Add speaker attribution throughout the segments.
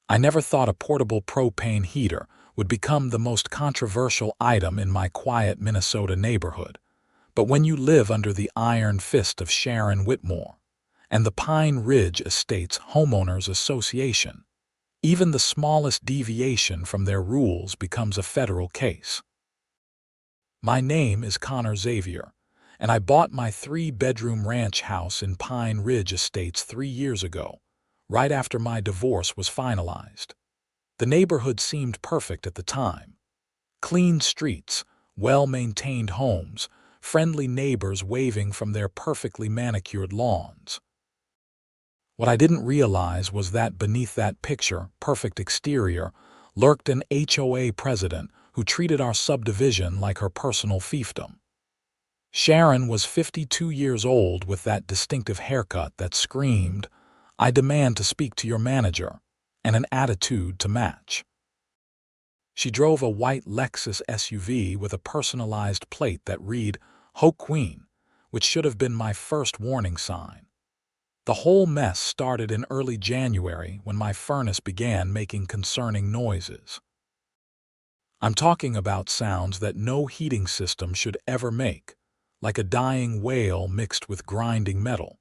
Speaker 1: I never thought a portable propane heater would become the most controversial item in my quiet Minnesota neighborhood. But when you live under the iron fist of Sharon Whitmore and the Pine Ridge Estates Homeowners Association, even the smallest deviation from their rules becomes a federal case. My name is Xavier, and I bought my 3-bedroom ranch house in Pine Ridge Estates 3 years ago, right after my divorce was finalized. The neighborhood seemed perfect at the time. Clean streets, well-maintained homes, friendly neighbors waving from their perfectly manicured lawns. What I didn't realize was that beneath that picture-perfect exterior lurked an HOA president who treated our subdivision like her personal fiefdom. Sharon was 52 years old with that distinctive haircut that screamed, "I demand to speak to your manager," and an attitude to match. She drove a white Lexus SUV with a personalized plate that read, "Ho Queen," which should have been my first warning sign. The whole mess started in early January when my furnace began making concerning noises. I'm talking about sounds that no heating system should ever make, like a dying whale mixed with grinding metal.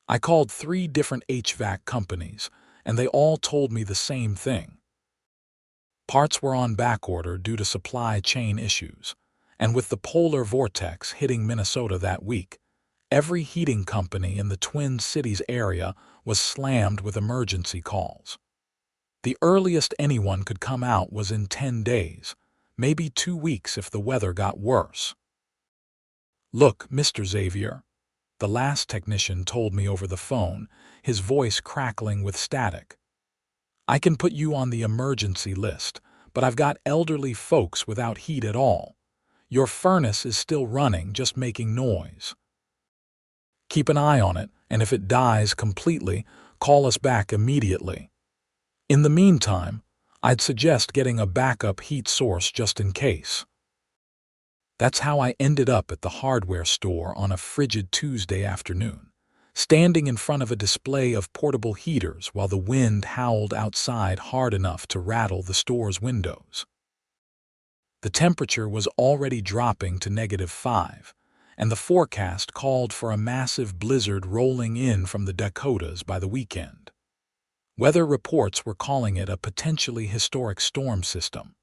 Speaker 1: I called 3 different HVAC companies, and they all told me the same thing. Parts were on backorder due to supply chain issues, and with the polar vortex hitting Minnesota that week, every heating company in the Twin Cities area was slammed with emergency calls. The earliest anyone could come out was in 10 days, maybe 2 weeks if the weather got worse. "Look, Mr. Xavier," the last technician told me over the phone, his voice crackling with static. "I can put you on the emergency list, but I've got elderly folks without heat at all. Your furnace is still running, just making noise. Keep an eye on it, and if it dies completely, call us back immediately. In the meantime, I'd suggest getting a backup heat source just in case." That's how I ended up at the hardware store on a frigid Tuesday afternoon, standing in front of a display of portable heaters while the wind howled outside hard enough to rattle the store's windows. The temperature was already dropping to -5, and the forecast called for a massive blizzard rolling in from the Dakotas by the weekend. Weather reports were calling it a potentially historic storm system.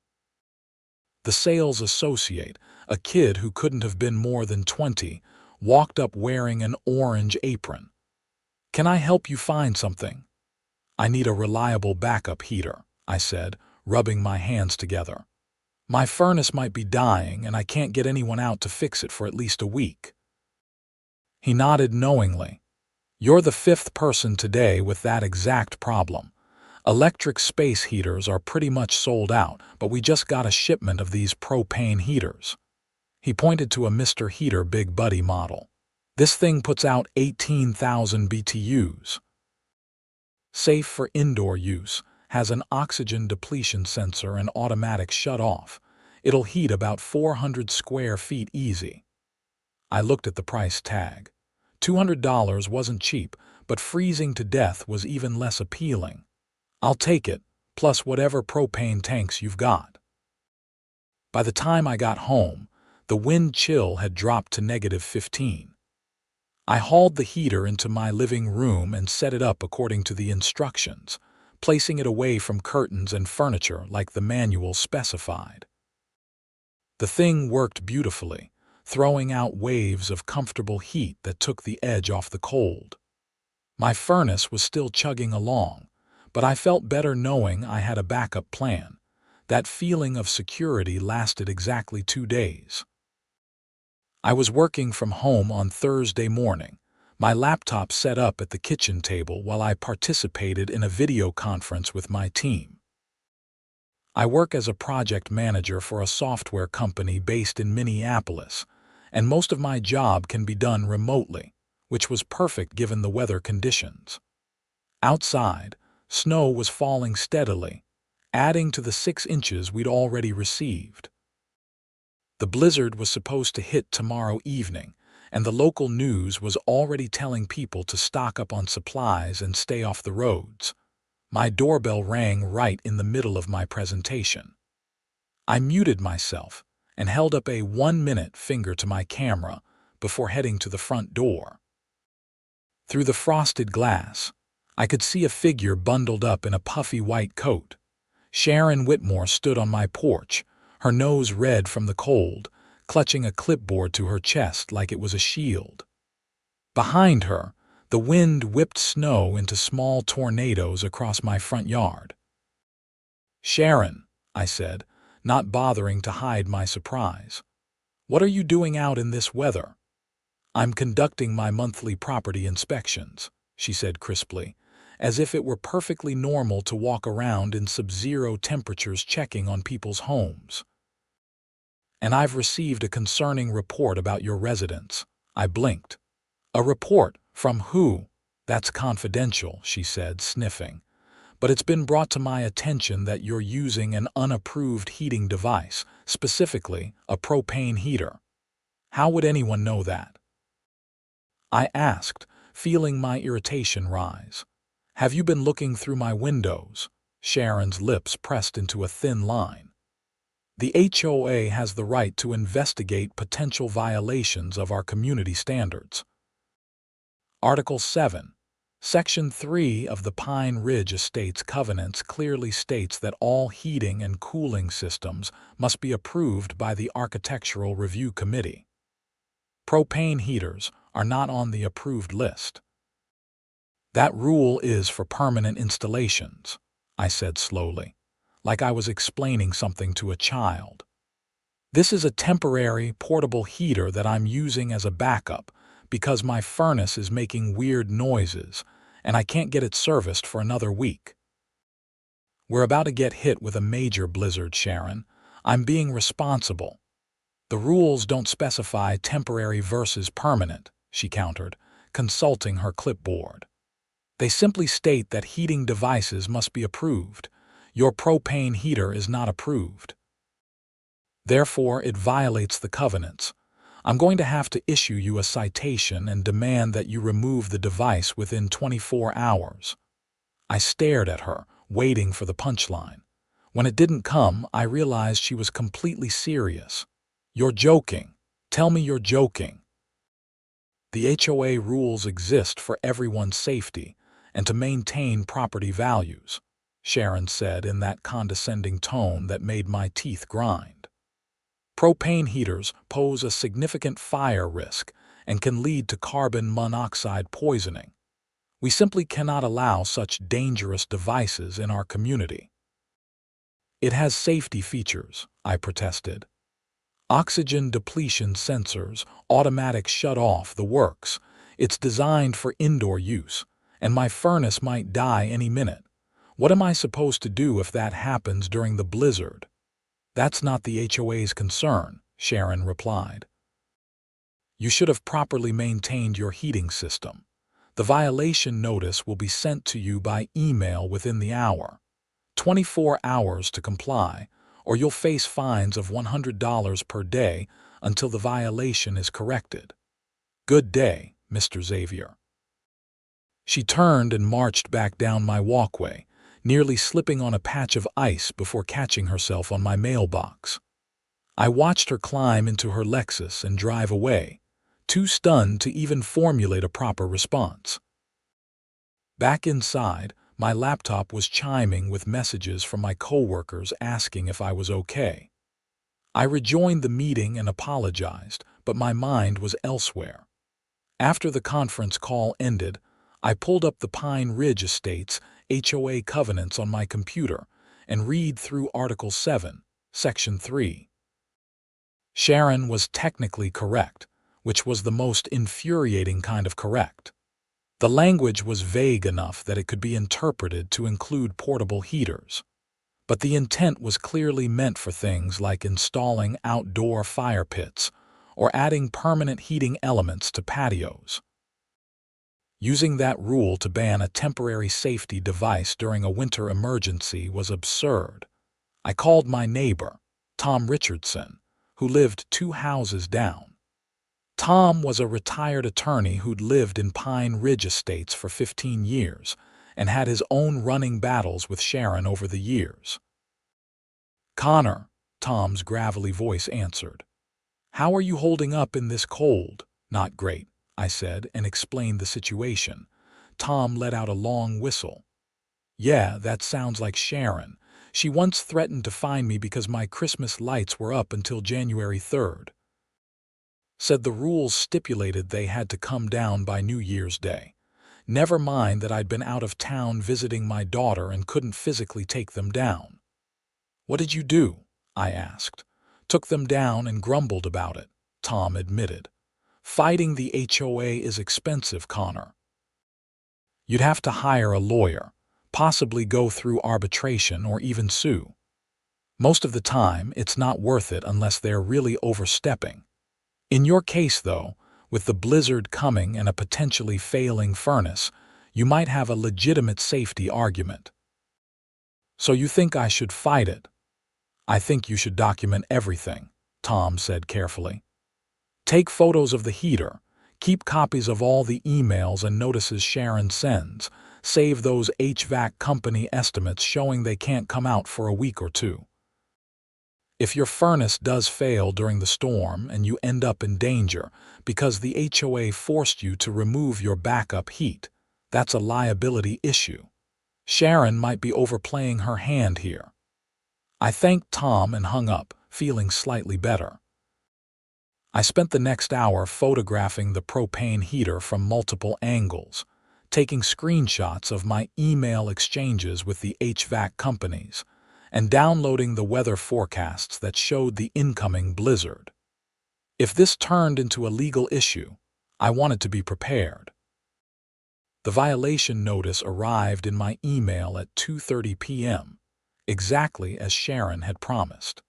Speaker 1: The sales associate, a kid who couldn't have been more than 20, walked up wearing an orange apron. "Can I help you find something?" "I need a reliable backup heater," I said, rubbing my hands together. "My furnace might be dying and I can't get anyone out to fix it for at least a week." He nodded knowingly. "You're the 5th person today with that exact problem. Electric space heaters are pretty much sold out, but we just got a shipment of these propane heaters." He pointed to a Mr. Heater Big Buddy model. "This thing puts out 18,000 BTUs. Safe for indoor use, has an oxygen depletion sensor and automatic shut-off. It'll heat about 400 square feet easy." I looked at the price tag. $200 wasn't cheap, but freezing to death was even less appealing. "I'll take it, plus whatever propane tanks you've got." By the time I got home, the wind chill had dropped to -15. I hauled the heater into my living room and set it up according to the instructions, placing it away from curtains and furniture like the manual specified. The thing worked beautifully, throwing out waves of comfortable heat that took the edge off the cold. My furnace was still chugging along, but I felt better knowing I had a backup plan. That feeling of security lasted exactly 2 days. I was working from home on Thursday morning, my laptop set up at the kitchen table while I participated in a video conference with my team. I work as a project manager for a software company based in Minneapolis, and most of my job can be done remotely, which was perfect given the weather conditions. Outside, snow was falling steadily, adding to the 6 inches we'd already received. The blizzard was supposed to hit tomorrow evening, and the local news was already telling people to stock up on supplies and stay off the roads. My doorbell rang right in the middle of my presentation. I muted myself and held up a 1-minute finger to my camera before heading to the front door. Through the frosted glass, I could see a figure bundled up in a puffy white coat. Sharon Whitmore stood on my porch, her nose red from the cold, clutching a clipboard to her chest like it was a shield. Behind her, the wind whipped snow into small tornadoes across my front yard. "Sharon," I said, not bothering to hide my surprise. "What are you doing out in this weather?" "I'm conducting my monthly property inspections," she said crisply, as if it were perfectly normal to walk around in sub-zero temperatures checking on people's homes. "And I've received a concerning report about your residence." I blinked. "A report? From who?" "That's confidential," she said, sniffing. "But it's been brought to my attention that you're using an unapproved heating device, specifically a propane heater." "How would anyone know that?" I asked, feeling my irritation rise. "Have you been looking through my windows?" Sharon's lips pressed into a thin line. "The HOA has the right to investigate potential violations of our community standards." Article 7, Section 3 of the Pine Ridge Estates Covenants clearly states that all heating and cooling systems must be approved by the Architectural Review Committee. Propane heaters are not on the approved list. "That rule is for permanent installations," I said slowly, like I was explaining something to a child. "This is a temporary, portable heater that I'm using as a backup because my furnace is making weird noises and I can't get it serviced for another week." "We're about to get hit with a major blizzard, Sharon. I'm being responsible." "The rules don't specify temporary versus permanent," she countered, consulting her clipboard. "They simply state that heating devices must be approved. Your propane heater is not approved. Therefore, it violates the covenants. I'm going to have to issue you a citation and demand that you remove the device within 24 hours. I stared at her, waiting for the punchline. When it didn't come, I realized she was completely serious. "You're joking. Tell me you're joking." "The HOA rules exist for everyone's safety and to maintain property values," Sharon said in that condescending tone that made my teeth grind. "Propane heaters pose a significant fire risk and can lead to carbon monoxide poisoning. We simply cannot allow such dangerous devices in our community." "It has safety features," I protested. "Oxygen depletion sensors, automatic shut-off, the works. It's designed for indoor use, and my furnace might die any minute. What am I supposed to do if that happens during the blizzard?" "That's not the HOA's concern," Sharon replied. "You should have properly maintained your heating system. The violation notice will be sent to you by email within the hour. 24 hours to comply, or you'll face fines of $100 per day until the violation is corrected. Good day, Mr. Xavier." She turned and marched back down my walkway, nearly slipping on a patch of ice before catching herself on my mailbox. I watched her climb into her Lexus and drive away, too stunned to even formulate a proper response. Back inside, my laptop was chiming with messages from my coworkers asking if I was okay. I rejoined the meeting and apologized, but my mind was elsewhere. After the conference call ended, I pulled up the Pine Ridge Estates HOA covenants on my computer and read through Article 7, Section 3. Sharon was technically correct, which was the most infuriating kind of correct. The language was vague enough that it could be interpreted to include portable heaters, but the intent was clearly meant for things like installing outdoor fire pits or adding permanent heating elements to patios. Using that rule to ban a temporary safety device during a winter emergency was absurd. I called my neighbor, Tom Richardson, who lived 2 houses down. Tom was a retired attorney who'd lived in Pine Ridge Estates for 15 years and had his own running battles with Sharon over the years. "Connor," Tom's gravelly voice answered. "How are you holding up in this cold?" "Not great," I said, and explained the situation. Tom let out a long whistle. "Yeah, that sounds like Sharon. She once threatened to fine me because my Christmas lights were up until January 3rd. Said the rules stipulated they had to come down by New Year's Day. Never mind that I'd been out of town visiting my daughter and couldn't physically take them down." "What did you do?" I asked. "Took them down and grumbled about it," Tom admitted. "Fighting the HOA is expensive, Connor. You'd have to hire a lawyer, possibly go through arbitration or even sue. Most of the time, it's not worth it unless they're really overstepping. In your case, though, with the blizzard coming and a potentially failing furnace, you might have a legitimate safety argument." "So you think I should fight it?" "I think you should document everything," Tom said carefully. "Take photos of the heater, keep copies of all the emails and notices Sharon sends, save those HVAC company estimates showing they can't come out for a week or two. If your furnace does fail during the storm and you end up in danger because the HOA forced you to remove your backup heat, that's a liability issue. Sharon might be overplaying her hand here." I thanked Tom and hung up, feeling slightly better. I spent the next hour photographing the propane heater from multiple angles, taking screenshots of my email exchanges with the HVAC companies, and downloading the weather forecasts that showed the incoming blizzard. If this turned into a legal issue, I wanted to be prepared. The violation notice arrived in my email at 2:30 p.m., exactly as Sharon had promised.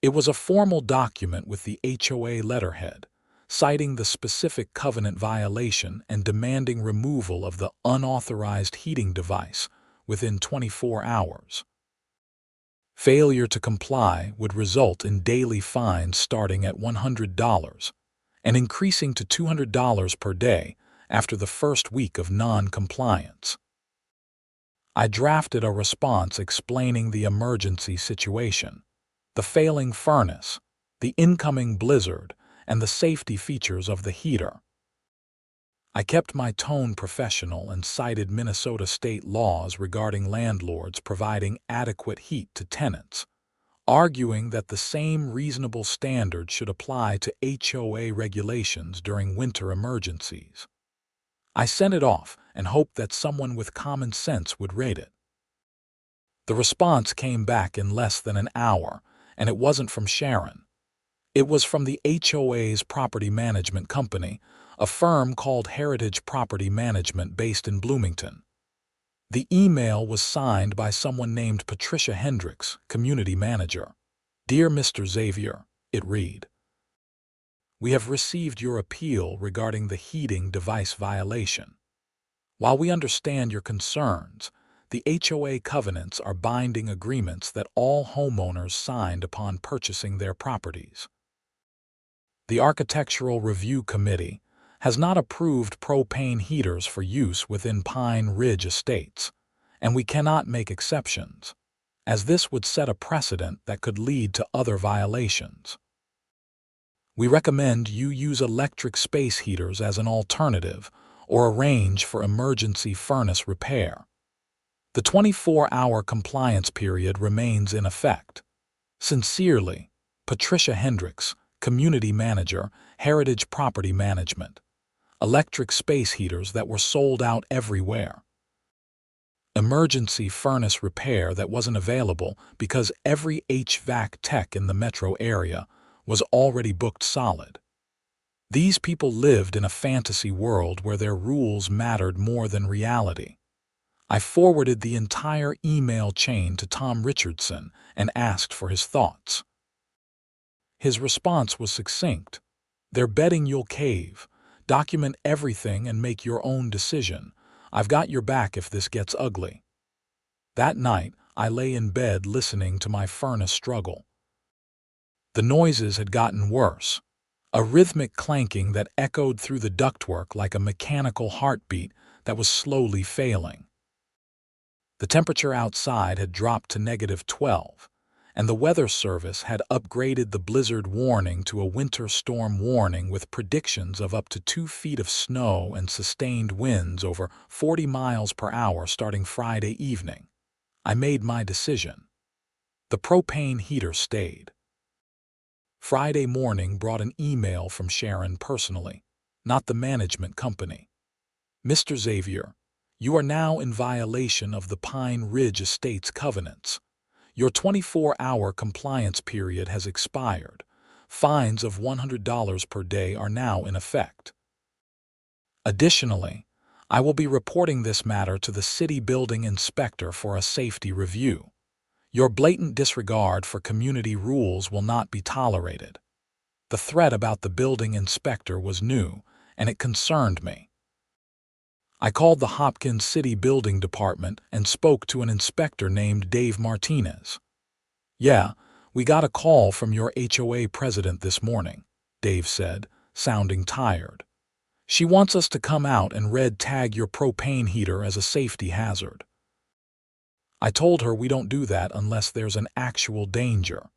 Speaker 1: It was a formal document with the HOA letterhead, citing the specific covenant violation and demanding removal of the unauthorized heating device within 24 hours. Failure to comply would result in daily fines starting at $100 and increasing to $200 per day after the first week of non-compliance. I drafted a response explaining the emergency situation, the failing furnace, the incoming blizzard, and the safety features of the heater. I kept my tone professional and cited Minnesota state laws regarding landlords providing adequate heat to tenants, arguing that the same reasonable standard should apply to HOA regulations during winter emergencies. I sent it off and hoped that someone with common sense would read it. The response came back in less than an hour, and it wasn't from Sharon. It was from the HOA's property management company, a firm called Heritage Property Management based in Bloomington. The email was signed by someone named Patricia Hendricks, community manager. "Dear Mr. Xavier," it read, "we have received your appeal regarding the heating device violation. While we understand your concerns, the HOA covenants are binding agreements that all homeowners signed upon purchasing their properties. The Architectural Review Committee has not approved propane heaters for use within Pine Ridge Estates, and we cannot make exceptions, as this would set a precedent that could lead to other violations. We recommend you use electric space heaters as an alternative or arrange for emergency furnace repair. The 24-hour compliance period remains in effect. Sincerely, Patricia Hendricks, Community Manager, Heritage Property Management. Electric space heaters that were sold out everywhere. Emergency furnace repair that wasn't available because every HVAC tech in the metro area was already booked solid. These people lived in a fantasy world where their rules mattered more than reality. I forwarded the entire email chain to Tom Richardson and asked for his thoughts. His response was succinct. "They're betting you'll cave. Document everything and make your own decision. I've got your back if this gets ugly." That night, I lay in bed listening to my furnace struggle. The noises had gotten worse, a rhythmic clanking that echoed through the ductwork like a mechanical heartbeat that was slowly failing. The temperature outside had dropped to -12, and the Weather Service had upgraded the blizzard warning to a winter storm warning with predictions of up to 2 feet of snow and sustained winds over 40 miles per hour starting Friday evening. I made my decision. The propane heater stayed. Friday morning brought an email from Sharon personally, not the management company. Mr. Xavier, you are now in violation of the Pine Ridge Estates covenants. Your 24-hour compliance period has expired. Fines of $100 per day are now in effect. Additionally, I will be reporting this matter to the city building inspector for a safety review. Your blatant disregard for community rules will not be tolerated. The threat about the building inspector was new, and it concerned me. I called the Hopkins City Building Department and spoke to an inspector named Dave Martinez. "Yeah, we got a call from your HOA president this morning," Dave said, sounding tired. "She wants us to come out and red tag your propane heater as a safety hazard." I told her we don't do that unless there's an actual danger.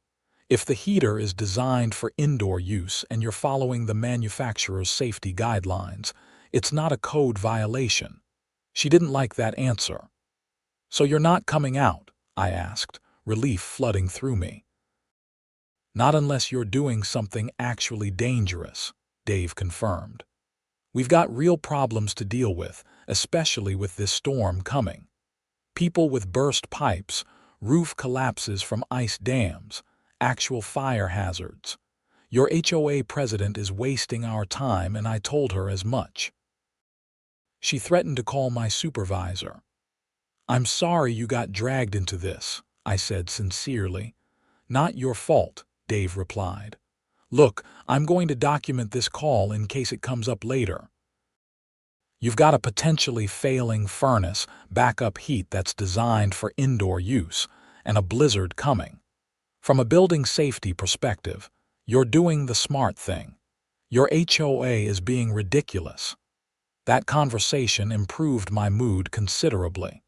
Speaker 1: If the heater is designed for indoor use and you're following the manufacturer's safety guidelines, it's not a code violation. She didn't like that answer. "So you're not coming out?" I asked, relief flooding through me. "Not unless you're doing something actually dangerous," Dave confirmed. "We've got real problems to deal with, especially with this storm coming. People with burst pipes, roof collapses from ice dams, actual fire hazards. Your HOA president is wasting our time, and I told her as much." She threatened to call my supervisor. "I'm sorry you got dragged into this," I said sincerely. "Not your fault," Dave replied. "Look, I'm going to document this call in case it comes up later. You've got a potentially failing furnace, backup heat that's designed for indoor use, and a blizzard coming. From a building safety perspective, you're doing the smart thing. Your HOA is being ridiculous." That conversation improved my mood considerably.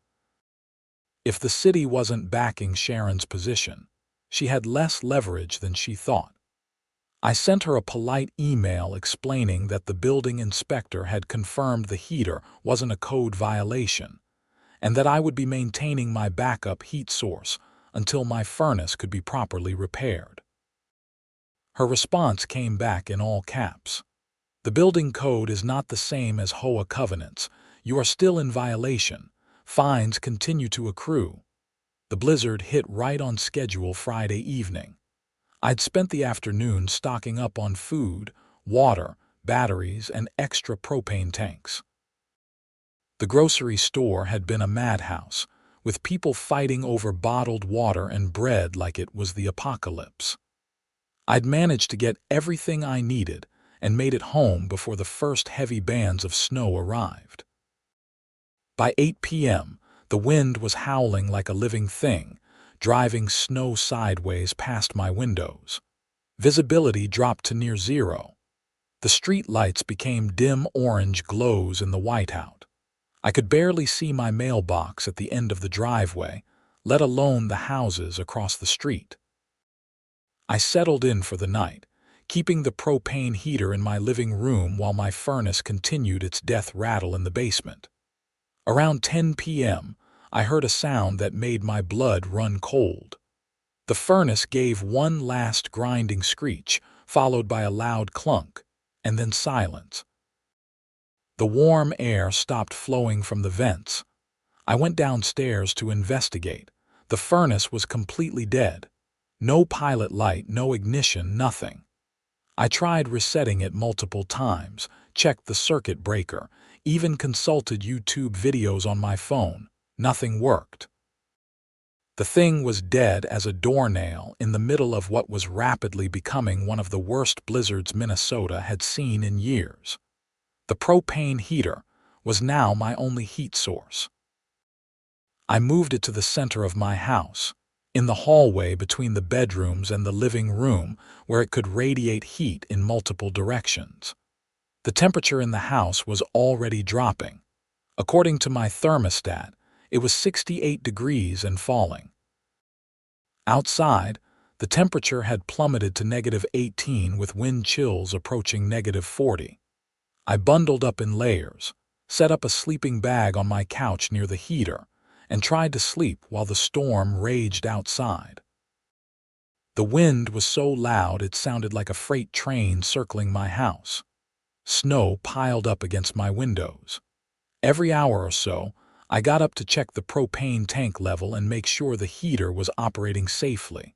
Speaker 1: If the city wasn't backing Sharon's position, she had less leverage than she thought. I sent her a polite email explaining that the building inspector had confirmed the heater wasn't a code violation, and that I would be maintaining my backup heat source until my furnace could be properly repaired. Her response came back in all caps. "The building code is not the same as HOA covenants. You are still in violation. Fines continue to accrue." The blizzard hit right on schedule Friday evening. I'd spent the afternoon stocking up on food, water, batteries, and extra propane tanks. The grocery store had been a madhouse, with people fighting over bottled water and bread like it was the apocalypse. I'd managed to get everything I needed and made it home before the first heavy bands of snow arrived. By 8 p.m., the wind was howling like a living thing, driving snow sideways past my windows. Visibility dropped to near zero. The street lights became dim orange glows in the whiteout. I could barely see my mailbox at the end of the driveway, let alone the houses across the street. I settled in for the night, keeping the propane heater in my living room while my furnace continued its death rattle in the basement. Around 10 p.m., I heard a sound that made my blood run cold. The furnace gave one last grinding screech, followed by a loud clunk, and then silence. The warm air stopped flowing from the vents. I went downstairs to investigate. The furnace was completely dead. No pilot light, no ignition, nothing. I tried resetting it multiple times, checked the circuit breaker, even consulted YouTube videos on my phone. Nothing worked. The thing was dead as a doornail in the middle of what was rapidly becoming one of the worst blizzards Minnesota had seen in years. The propane heater was now my only heat source. I moved it to the center of my house, in the hallway between the bedrooms and the living room, where it could radiate heat in multiple directions. The temperature in the house was already dropping. According to my thermostat, It was 68 degrees and falling. Outside, the temperature had plummeted to -18 with wind chills approaching -40. I bundled up in layers, set up a sleeping bag on my couch near the heater, and tried to sleep while the storm raged outside. The wind was so loud it sounded like a freight train circling my house. Snow piled up against my windows. Every hour or so, I got up to check the propane tank level and make sure the heater was operating safely.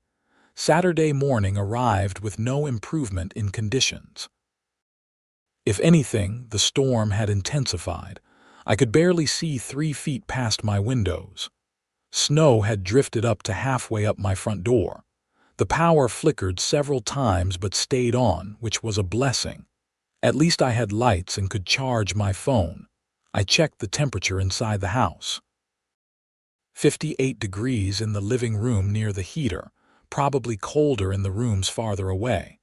Speaker 1: Saturday morning arrived with no improvement in conditions. If anything, the storm had intensified. I could barely see 3 feet past my windows. Snow had drifted up to halfway up my front door. The power flickered several times but stayed on, which was a blessing. At least I had lights and could charge my phone. I checked the temperature inside the house. 58 degrees in the living room near the heater, probably colder in the rooms farther away.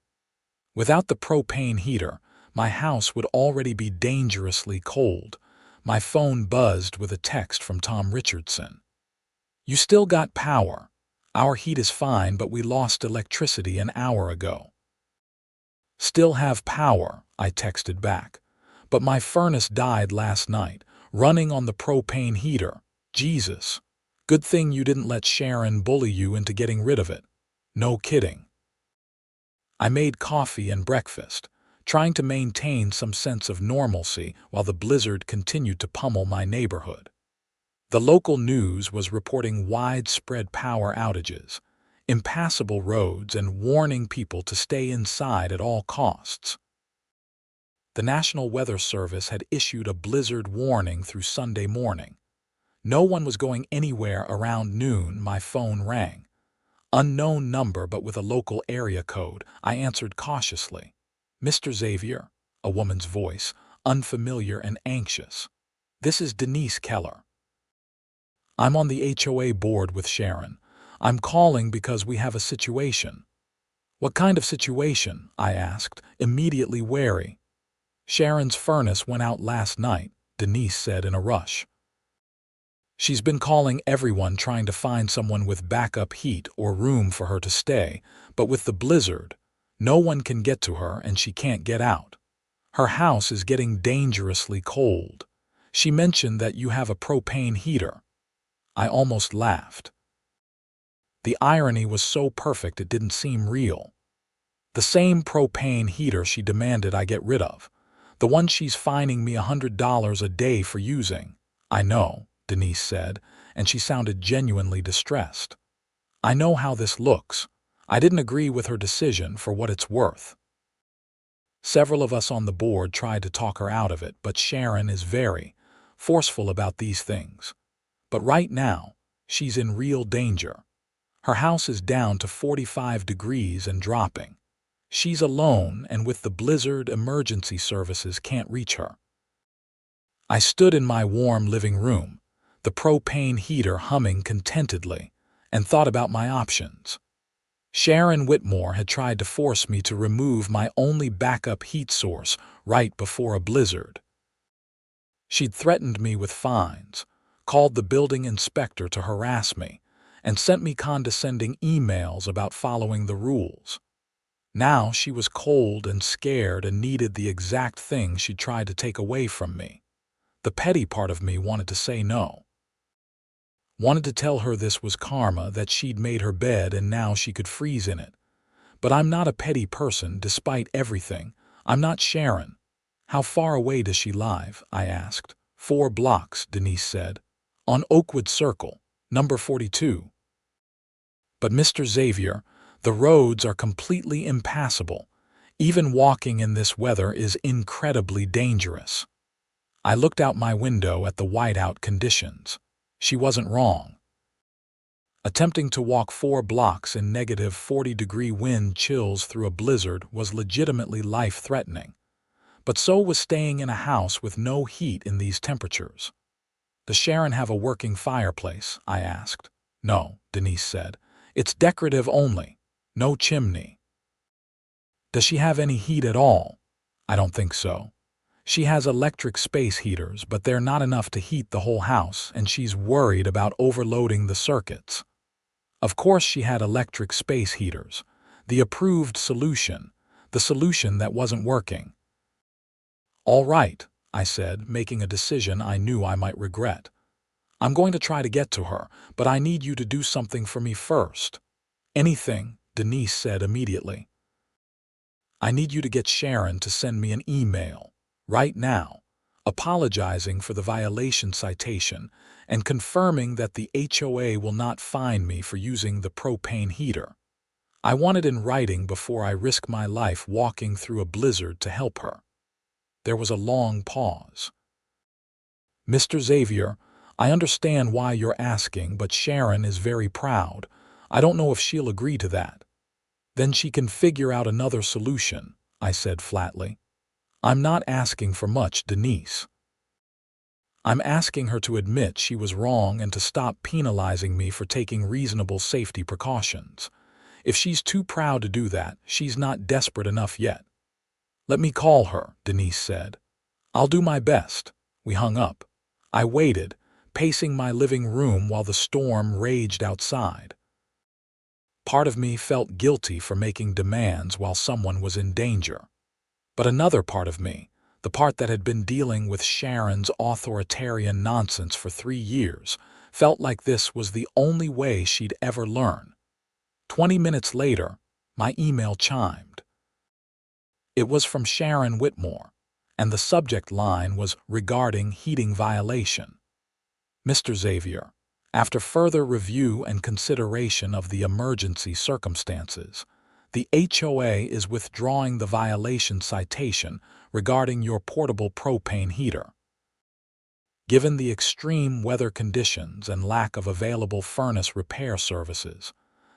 Speaker 1: Without the propane heater, my house would already be dangerously cold. My phone buzzed with a text from Tom Richardson. "You still got power. Our heat is fine, but we lost electricity an hour ago." "Still have power," I texted back. "But my furnace died last night, running on the propane heater. Jesus. Good thing you didn't let Sharon bully you into getting rid of it." No kidding. I made coffee and breakfast, trying to maintain some sense of normalcy while the blizzard continued to pummel my neighborhood. The local news was reporting widespread power outages, impassable roads, and warning people to stay inside at all costs. The National Weather Service had issued a blizzard warning through Sunday morning. No one was going anywhere around noon. My phone rang. Unknown number but with a local area code. I answered cautiously. "Mr. Xavier," a woman's voice, unfamiliar and anxious. "This is Denise Keller. I'm on the HOA board with Sharon. I'm calling because we have a situation." "What kind of situation?" I asked, immediately wary. "Sharon's furnace went out last night," Denise said in a rush. "She's been calling everyone trying to find someone with backup heat or room for her to stay, but with the blizzard, no one can get to her and she can't get out. Her house is getting dangerously cold. She mentioned that you have a propane heater." I almost laughed. The irony was so perfect it didn't seem real. The same propane heater she demanded I get rid of. The one she's fining me $100 a day for using. "I know," Denise said, and she sounded genuinely distressed. "I know how this looks. I didn't agree with her decision for what it's worth." Several of us on the board tried to talk her out of it, but Sharon is very forceful about these things. But right now, she's in real danger. Her house is down to 45 degrees and dropping. She's alone, and with the blizzard, emergency services can't reach her. I stood in my warm living room, the propane heater humming contentedly, and thought about my options. Sharon Whitmore had tried to force me to remove my only backup heat source right before a blizzard. She'd threatened me with fines, called the building inspector to harass me, and sent me condescending emails about following the rules. Now she was cold and scared and needed the exact thing she tried to take away from me. The petty part of me wanted to say no. Wanted to tell her this was karma, that she'd made her bed and now she could freeze in it. But I'm not a petty person despite everything. I'm not Sharon. "How far away does she live?" I asked. 4 blocks, Denise said. "On Oakwood Circle, number 42. "But Mr. Xavier, the roads are completely impassable. Even walking in this weather is incredibly dangerous." I looked out my window at the whiteout conditions. She wasn't wrong. Attempting to walk 4 blocks in -40-degree wind chills through a blizzard was legitimately life-threatening. But so was staying in a house with no heat in these temperatures. "Does Sharon have a working fireplace?" I asked. "No," Denise said. "It's decorative only. No chimney." "Does she have any heat at all?" "I don't think so. She has electric space heaters, but they're not enough to heat the whole house, and she's worried about overloading the circuits. Of course she had electric space heaters, the approved solution, the solution that wasn't working. All right, I said, making a decision I knew I might regret. I'm going to try to get to her, but I need you to do something for me first. Anything, Denise said immediately. I need you to get Sharon to send me an email, right now, apologizing for the violation citation and confirming that the HOA will not fine me for using the propane heater. I want it in writing before I risk my life walking through a blizzard to help her. There was a long pause. Mr. Xavier, I understand why you're asking, but Sharon is very proud. I don't know if she'll agree to that. Then she can figure out another solution, I said flatly. I'm not asking for much, Denise. I'm asking her to admit she was wrong and to stop penalizing me for taking reasonable safety precautions. If she's too proud to do that, she's not desperate enough yet. Let me call her, Denise said. I'll do my best. We hung up. I waited, pacing my living room while the storm raged outside. Part of me felt guilty for making demands while someone was in danger. But another part of me, the part that had been dealing with Sharon's authoritarian nonsense for 3 years, felt like this was the only way she'd ever learn. 20 minutes later, my email chimed. It was from Sharon Whitmore, and the subject line was regarding heating violation. Mr. Xavier, after further review and consideration of the emergency circumstances, the HOA is withdrawing the violation citation regarding your portable propane heater. Given the extreme weather conditions and lack of available furnace repair services,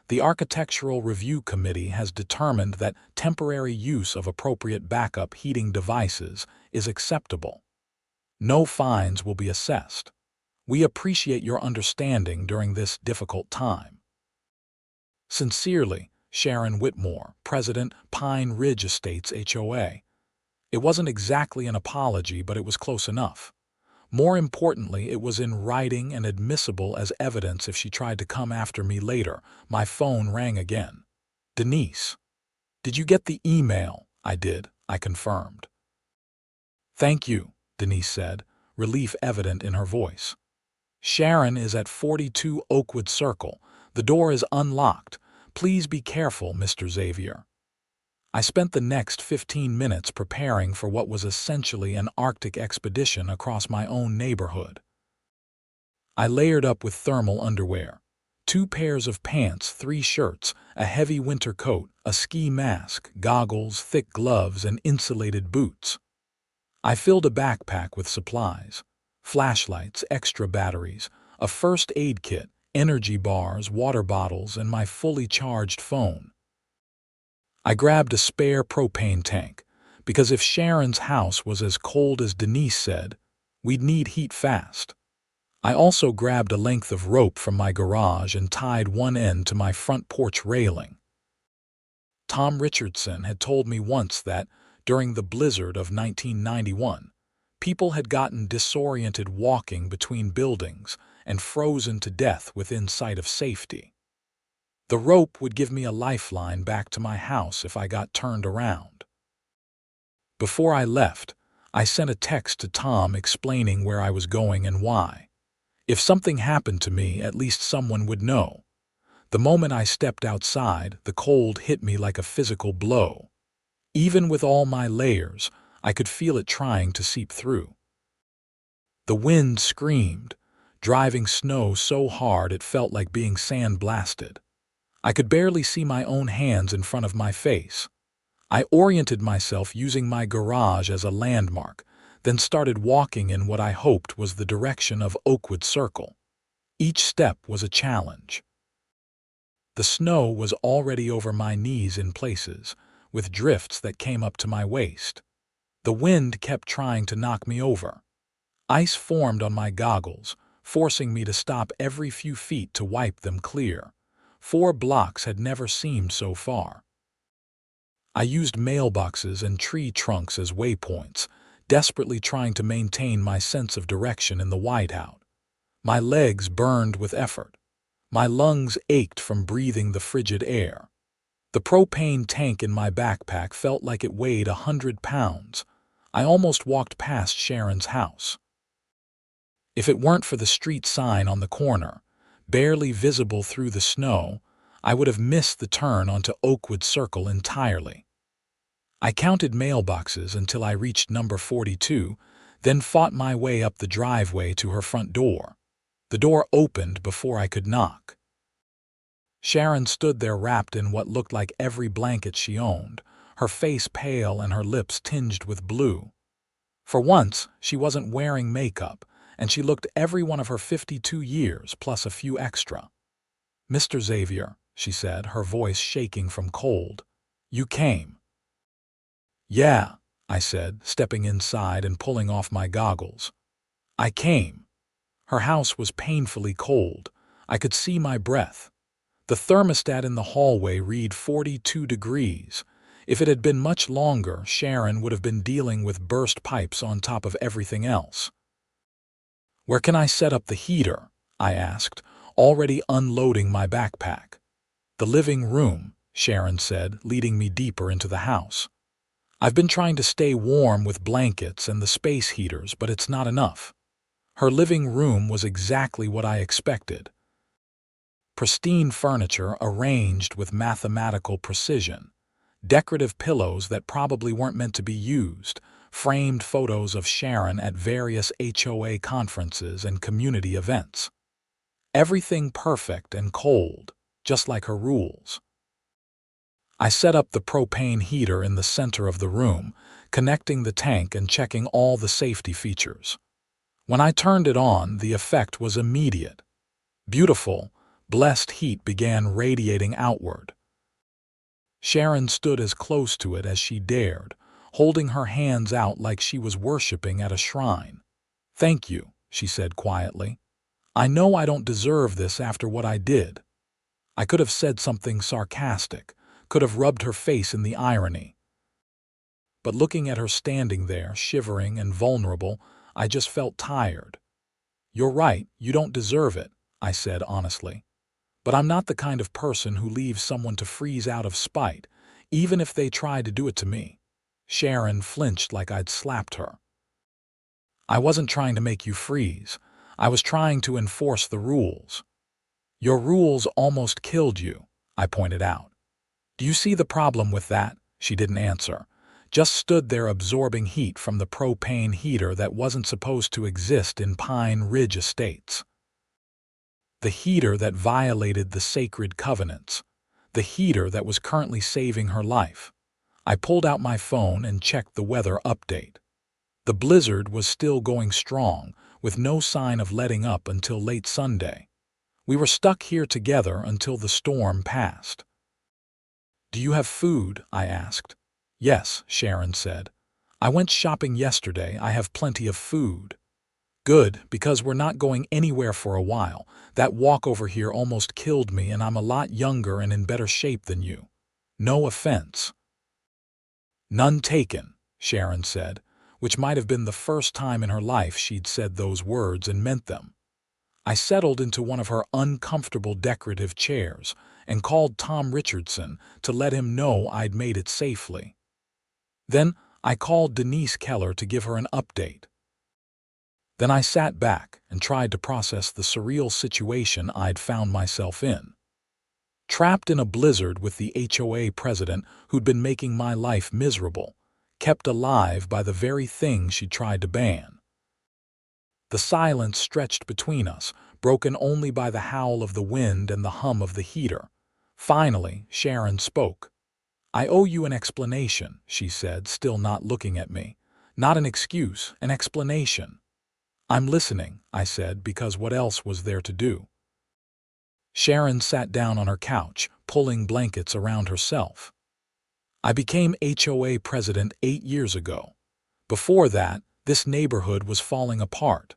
Speaker 1: the Architectural Review Committee has determined that temporary use of appropriate backup heating devices is acceptable. No fines will be assessed. We appreciate your understanding during this difficult time. Sincerely, Sharon Whitmore, President, Pine Ridge Estates HOA. It wasn't exactly an apology, but it was close enough. More importantly, it was in writing and admissible as evidence if she tried to come after me later. My phone rang again. Denise. Did you get the email? I did, I confirmed. Thank you, Denise said, relief evident in her voice. Sharon is at 42 Oakwood Circle. The door is unlocked. Please be careful, Mr. Xavier. I spent the next 15 minutes preparing for what was essentially an Arctic expedition across my own neighborhood. I layered up with thermal underwear, 2 pairs of pants, 3 shirts, a heavy winter coat, a ski mask, goggles, thick gloves, and insulated boots. I filled a backpack with supplies, flashlights, extra batteries, a first aid kit, energy bars, water bottles, and my fully charged phone. I grabbed a spare propane tank, because if Sharon's house was as cold as Denise said, we'd need heat fast. I also grabbed a length of rope from my garage and tied one end to my front porch railing. Tom Richardson had told me once that, during the blizzard of 1991, people had gotten disoriented walking between buildings and frozen to death within sight of safety. The rope would give me a lifeline back to my house if I got turned around. Before I left, I sent a text to Tom explaining where I was going and why. If something happened to me, at least someone would know. The moment I stepped outside, the cold hit me like a physical blow. Even with all my layers, I could feel it trying to seep through. The wind screamed, driving snow so hard it felt like being sandblasted. I could barely see my own hands in front of my face. I oriented myself using my garage as a landmark, then started walking in what I hoped was the direction of Oakwood Circle. Each step was a challenge. The snow was already over my knees in places, with drifts that came up to my waist. The wind kept trying to knock me over. Ice formed on my goggles, forcing me to stop every few feet to wipe them clear. 4 blocks had never seemed so far. I used mailboxes and tree trunks as waypoints, desperately trying to maintain my sense of direction in the whiteout. My legs burned with effort. My lungs ached from breathing the frigid air. The propane tank in my backpack felt like it weighed 100 pounds. I almost walked past Sharon's house. If it weren't for the street sign on the corner, barely visible through the snow, I would have missed the turn onto Oakwood Circle entirely. I counted mailboxes until I reached number 42, then fought my way up the driveway to her front door. The door opened before I could knock. Sharon stood there wrapped in what looked like every blanket she owned, her face pale and her lips tinged with blue. For once, she wasn't wearing makeup, and she looked every one of her 52 years plus a few extra. "Mr. Xavier," she said, her voice shaking from cold, "you came." "Yeah," I said, stepping inside and pulling off my goggles. "I came." Her house was painfully cold. I could see my breath. The thermostat in the hallway read 42 degrees. If it had been much longer, Sharon would have been dealing with burst pipes on top of everything else. "Where can I set up the heater?" I asked, already unloading my backpack. "The living room," Sharon said, leading me deeper into the house. "I've been trying to stay warm with blankets and the space heaters, but it's not enough." Her living room was exactly what I expected. Pristine furniture arranged with mathematical precision, decorative pillows that probably weren't meant to be used, framed photos of Sharon at various HOA conferences and community events. Everything perfect and cold, just like her rules. I set up the propane heater in the center of the room, connecting the tank and checking all the safety features. When I turned it on, the effect was immediate. Beautiful, blessed heat began radiating outward. Sharon stood as close to it as she dared, holding her hands out like she was worshiping at a shrine. "Thank you," she said quietly. "I know I don't deserve this after what I did." I could have said something sarcastic, could have rubbed her face in the irony. But looking at her standing there, shivering and vulnerable, I just felt tired. "You're right, you don't deserve it," I said honestly. "But I'm not the kind of person who leaves someone to freeze out of spite, even if they try to do it to me." Sharon flinched like I'd slapped her. "I wasn't trying to make you freeze. I was trying to enforce the rules." "Your rules almost killed you," I pointed out. "Do you see the problem with that?" She didn't answer, just stood there absorbing heat from the propane heater that wasn't supposed to exist in Pine Ridge Estates. The heater that violated the sacred covenants. The heater that was currently saving her life. I pulled out my phone and checked the weather update. The blizzard was still going strong, with no sign of letting up until late Sunday. We were stuck here together until the storm passed. "Do you have food?" I asked. "Yes," Sharon said. "I went shopping yesterday. I have plenty of food." "Good, because we're not going anywhere for a while. That walk over here almost killed me, and I'm a lot younger and in better shape than you. No offense." "None taken," Sharon said, which might have been the first time in her life she'd said those words and meant them. I settled into one of her uncomfortable decorative chairs and called Tom Richardson to let him know I'd made it safely. Then I called Denise Keller to give her an update. Then I sat back and tried to process the surreal situation I'd found myself in. Trapped in a blizzard with the HOA president who'd been making my life miserable, kept alive by the very thing she tried to ban. The silence stretched between us, broken only by the howl of the wind and the hum of the heater. Finally, Sharon spoke. "I owe you an explanation," she said, still not looking at me. "Not an excuse, an explanation." "I'm listening," I said, because what else was there to do? Sharon sat down on her couch, pulling blankets around herself. "I became HOA president 8 years ago. Before that, this neighborhood was falling apart.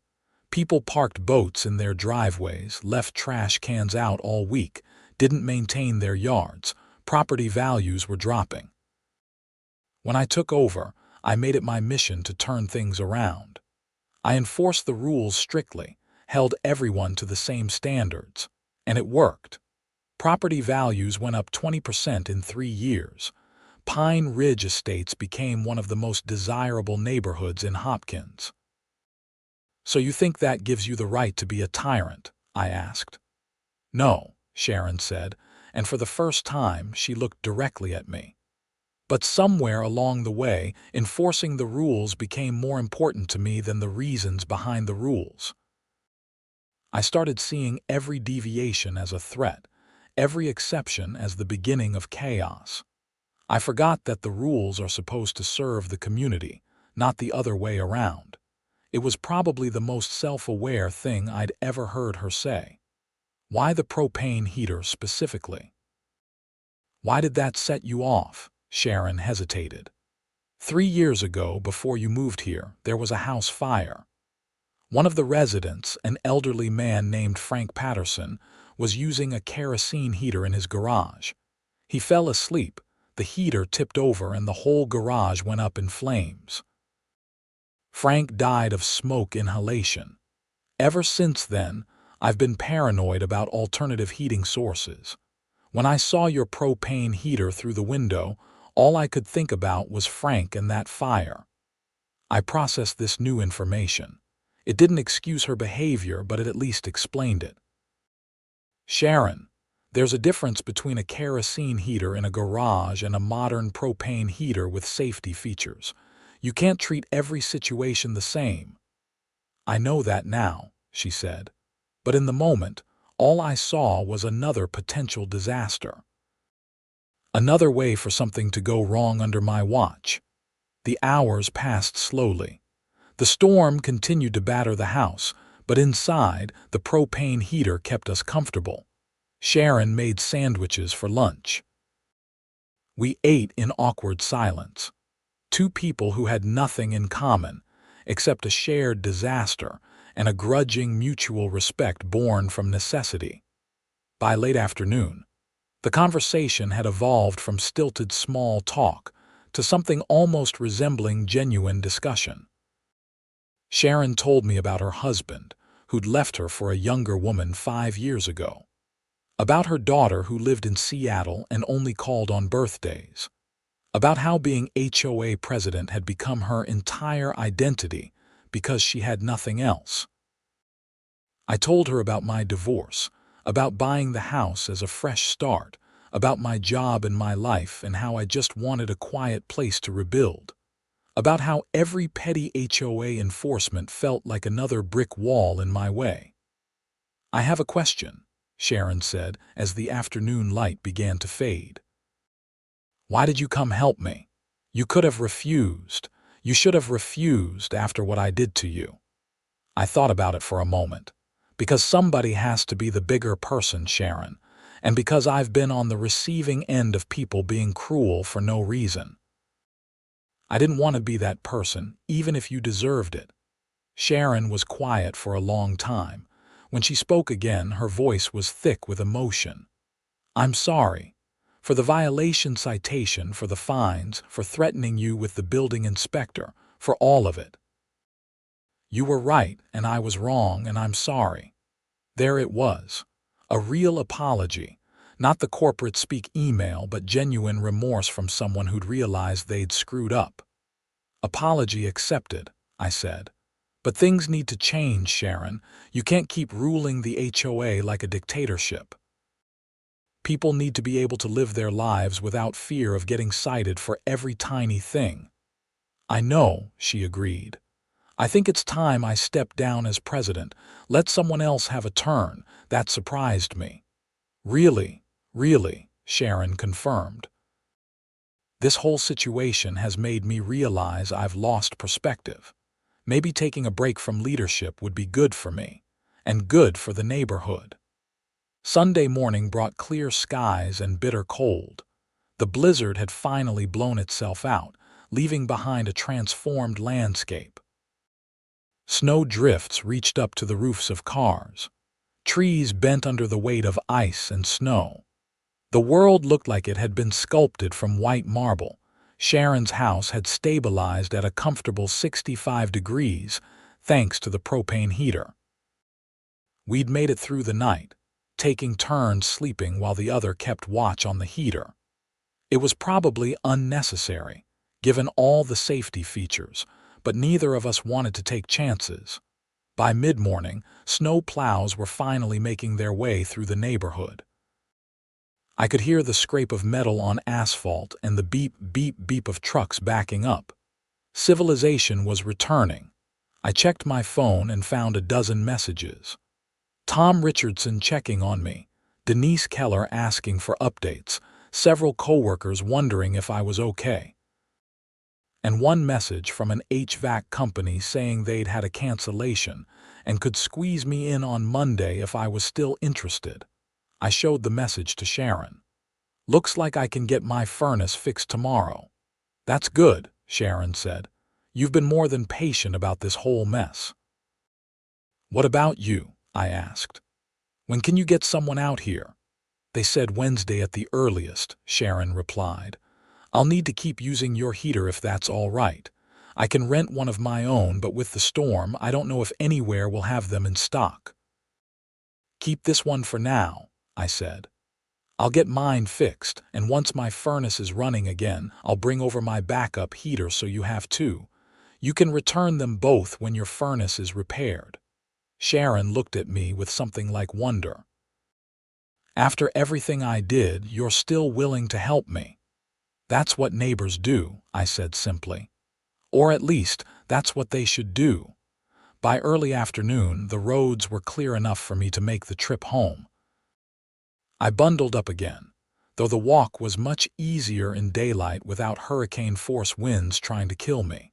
Speaker 1: People parked boats in their driveways, left trash cans out all week, didn't maintain their yards. Property values were dropping. When I took over, I made it my mission to turn things around. I enforced the rules strictly, held everyone to the same standards, and it worked. Property values went up 20% in 3 years. Pine Ridge Estates became one of the most desirable neighborhoods in Hopkins. "So you think that gives you the right to be a tyrant?" I asked. "No," Sharon said, and for the first time she looked directly at me. "But somewhere along the way, enforcing the rules became more important to me than the reasons behind the rules. I started seeing every deviation as a threat, every exception as the beginning of chaos. I forgot that the rules are supposed to serve the community, not the other way around." It was probably the most self-aware thing I'd ever heard her say. "Why the propane heater specifically?" "Why did that set you off?" Sharon hesitated. 3 years ago, before you moved here, there was a house fire. One of the residents, an elderly man named Frank Patterson, was using a kerosene heater in his garage. He fell asleep, the heater tipped over, and the whole garage went up in flames. Frank died of smoke inhalation. Ever since then, I've been paranoid about alternative heating sources. When I saw your propane heater through the window, all I could think about was Frank and that fire. I processed this new information. It didn't excuse her behavior, but it at least explained it. "Sharon, there's a difference between a kerosene heater in a garage and a modern propane heater with safety features. You can't treat every situation the same." "I know that now," she said. "But in the moment, all I saw was another potential disaster. Another way for something to go wrong under my watch." The hours passed slowly. The storm continued to batter the house, but inside, the propane heater kept us comfortable. Sharon made sandwiches for lunch. We ate in awkward silence. Two people who had nothing in common, except a shared disaster and a grudging mutual respect born from necessity. By late afternoon, the conversation had evolved from stilted small talk to something almost resembling genuine discussion. Sharon told me about her husband, who'd left her for a younger woman 5 years ago. About her daughter who lived in Seattle and only called on birthdays. About how being HOA president had become her entire identity because she had nothing else. I told her about my divorce, about buying the house as a fresh start, about my job and my life and how I just wanted a quiet place to rebuild. About how every petty HOA enforcement felt like another brick wall in my way. "I have a question," Sharon said as the afternoon light began to fade. "Why did you come help me? You could have refused. You should have refused after what I did to you." I thought about it for a moment. Because somebody has to be the bigger person, Sharon, and because I've been on the receiving end of people being cruel for no reason. I didn't want to be that person, even if you deserved it. Sharon was quiet for a long time. When she spoke again, her voice was thick with emotion. "I'm sorry. For the violation citation, for the fines, for threatening you with the building inspector, for all of it. You were right, and I was wrong, and I'm sorry." There it was. A real apology. Not the corporate speak email, but genuine remorse from someone who'd realized they'd screwed up. "Apology accepted," I said. "But things need to change, Sharon. You can't keep ruling the HOA like a dictatorship. People need to be able to live their lives without fear of getting cited for every tiny thing." "I know," she agreed. "I think it's time I stepped down as president. Let someone else have a turn." That surprised me. "Really, really," Sharon confirmed. "This whole situation has made me realize I've lost perspective. Maybe taking a break from leadership would be good for me, and good for the neighborhood." Sunday morning brought clear skies and bitter cold. The blizzard had finally blown itself out, leaving behind a transformed landscape. Snow drifts reached up to the roofs of cars. Trees bent under the weight of ice and snow. The world looked like it had been sculpted from white marble, Sharon's house had stabilized at a comfortable 65 degrees thanks to the propane heater. We'd made it through the night, taking turns sleeping while the other kept watch on the heater. It was probably unnecessary, given all the safety features, but neither of us wanted to take chances. By mid-morning, snow plows were finally making their way through the neighborhood. I could hear the scrape of metal on asphalt and the beep, beep, beep of trucks backing up. Civilization was returning. I checked my phone and found a dozen messages. Tom Richardson checking on me, Denise Keller asking for updates, several coworkers wondering if I was okay. And one message from an HVAC company saying they'd had a cancellation and could squeeze me in on Monday if I was still interested. I showed the message to Sharon. "Looks like I can get my furnace fixed tomorrow." "That's good," Sharon said. "You've been more than patient about this whole mess." "What about you?" I asked. "When can you get someone out here?" "They said Wednesday at the earliest," Sharon replied. "I'll need to keep using your heater if that's all right. I can rent one of my own, but with the storm, I don't know if anywhere will have them in stock." "Keep this one for now," I said. "I'll get mine fixed, and once my furnace is running again, I'll bring over my backup heater so you have two. You can return them both when your furnace is repaired." Sharon looked at me with something like wonder. "After everything I did, you're still willing to help me?" "That's what neighbors do," I said simply. "Or at least, that's what they should do." By early afternoon, the roads were clear enough for me to make the trip home. I bundled up again, though the walk was much easier in daylight without hurricane-force winds trying to kill me.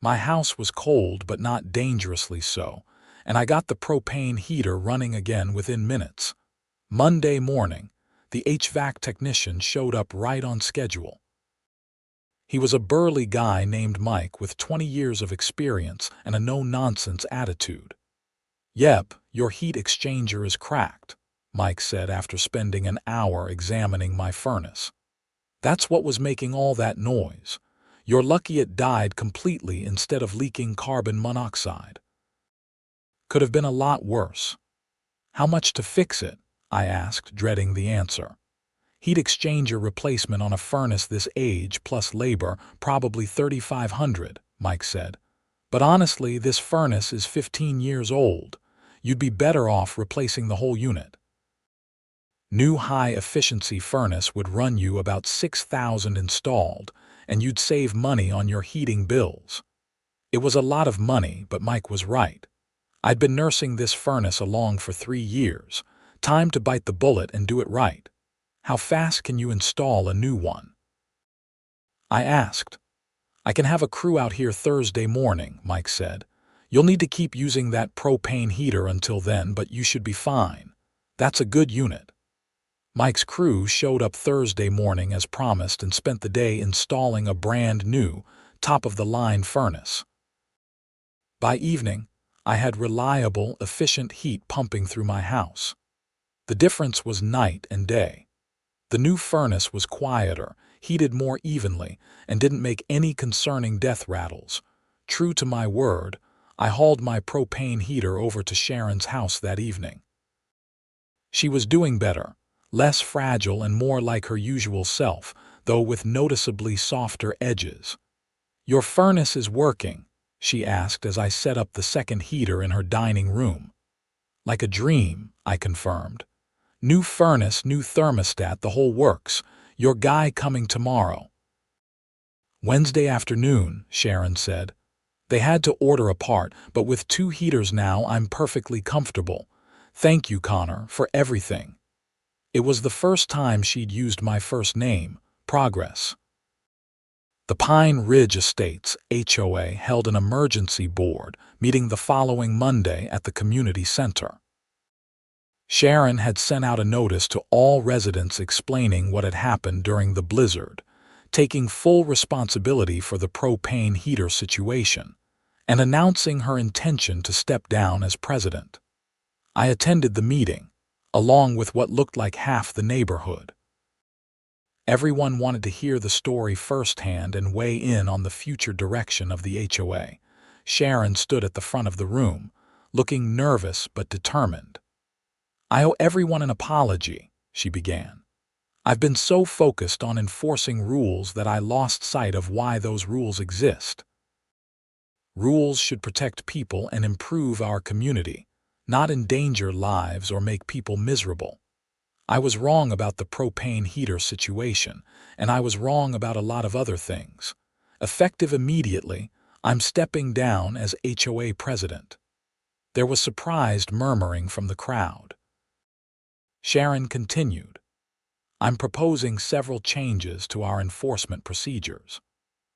Speaker 1: My house was cold but not dangerously so, and I got the propane heater running again within minutes. Monday morning, the HVAC technician showed up right on schedule. He was a burly guy named Mike with 20 years of experience and a no-nonsense attitude. "Yep, your heat exchanger is cracked," Mike said after spending an hour examining my furnace. "That's what was making all that noise. You're lucky it died completely instead of leaking carbon monoxide. Could have been a lot worse." "How much to fix it?" I asked, dreading the answer. "Heat exchanger replacement on a furnace this age plus labor, probably $3,500, Mike said. "But honestly, this furnace is 15 years old. You'd be better off replacing the whole unit." New high-efficiency furnace would run you about $6,000 installed, and you'd save money on your heating bills. It was a lot of money, but Mike was right. I'd been nursing this furnace along for 3 years. Time to bite the bullet and do it right. "How fast can you install a new one?" I asked. "I can have a crew out here Thursday morning," Mike said. "You'll need to keep using that propane heater until then, but you should be fine. That's a good unit." Mike's crew showed up Thursday morning as promised and spent the day installing a brand new, top-of-the-line furnace. By evening, I had reliable, efficient heat pumping through my house. The difference was night and day. The new furnace was quieter, heated more evenly, and didn't make any concerning death rattles. True to my word, I hauled my propane heater over to Sharon's house that evening. She was doing better, less fragile and more like her usual self, though with noticeably softer edges. "Your furnace is working?" she asked as I set up the second heater in her dining room. "Like a dream," I confirmed. "New furnace, new thermostat, the whole works. Your guy coming tomorrow." "Wednesday afternoon," Sharon said. "They had to order a part, but with 2 heaters now, I'm perfectly comfortable. Thank you, Connor, for everything." It was the first time she'd used my first name, Progress. The Pine Ridge Estates, HOA, held an emergency board meeting the following Monday at the community center. Sharon had sent out a notice to all residents explaining what had happened during the blizzard, taking full responsibility for the propane heater situation, and announcing her intention to step down as president. I attended the meeting, along with what looked like half the neighborhood. Everyone wanted to hear the story firsthand and weigh in on the future direction of the HOA. Sharon stood at the front of the room, looking nervous but determined. "I owe everyone an apology," she began. "I've been so focused on enforcing rules that I lost sight of why those rules exist. Rules should protect people and improve our community, not endanger lives or make people miserable. I was wrong about the propane heater situation, and I was wrong about a lot of other things. Effective immediately, I'm stepping down as HOA president." There was surprised murmuring from the crowd. Sharon continued, "I'm proposing several changes to our enforcement procedures.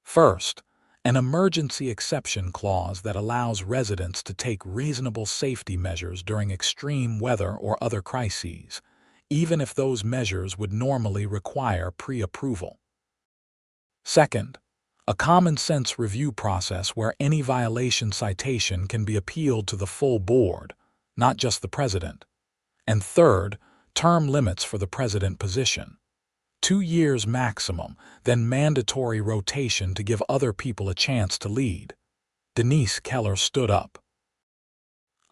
Speaker 1: First, an emergency exception clause that allows residents to take reasonable safety measures during extreme weather or other crises, even if those measures would normally require pre-approval. Second, a common-sense review process where any violation citation can be appealed to the full board, not just the president. And third, term limits for the president position. 2 years maximum, then mandatory rotation to give other people a chance to lead." Denise Keller stood up.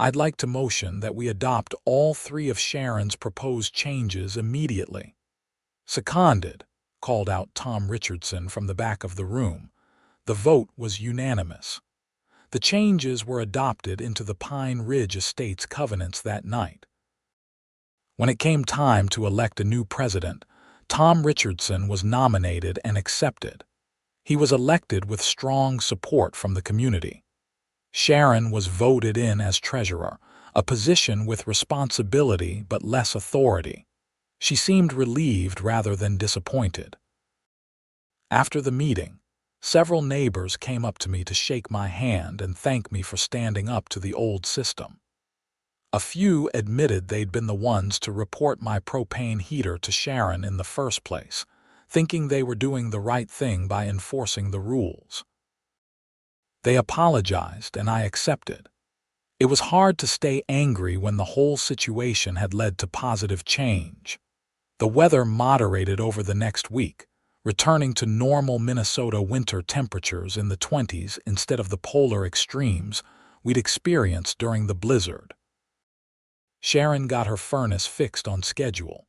Speaker 1: "I'd like to motion that we adopt all 3 of Sharon's proposed changes immediately." "Seconded," called out Tom Richardson from the back of the room. The vote was unanimous. The changes were adopted into the Pine Ridge Estates covenants that night. When it came time to elect a new president, Tom Richardson was nominated and accepted. He was elected with strong support from the community. Sharon was voted in as treasurer, a position with responsibility but less authority. She seemed relieved rather than disappointed. After the meeting, several neighbors came up to me to shake my hand and thank me for standing up to the old system. A few admitted they'd been the ones to report my propane heater to Sharon in the first place, thinking they were doing the right thing by enforcing the rules. They apologized, and I accepted. It was hard to stay angry when the whole situation had led to positive change. The weather moderated over the next week, returning to normal Minnesota winter temperatures in the 20s instead of the polar extremes we'd experienced during the blizzard. Sharon got her furnace fixed on schedule.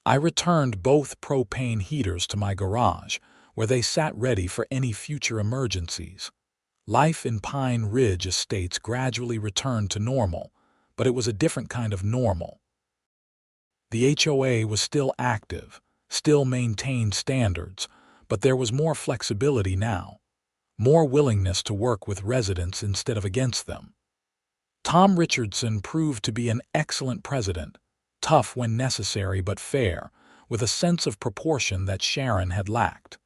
Speaker 1: I returned both propane heaters to my garage, where they sat ready for any future emergencies. Life in Pine Ridge Estates gradually returned to normal, but it was a different kind of normal. The HOA was still active, still maintained standards, but there was more flexibility now, more willingness to work with residents instead of against them. Tom Richardson proved to be an excellent president, tough when necessary but fair, with a sense of proportion that Sharon had lacked.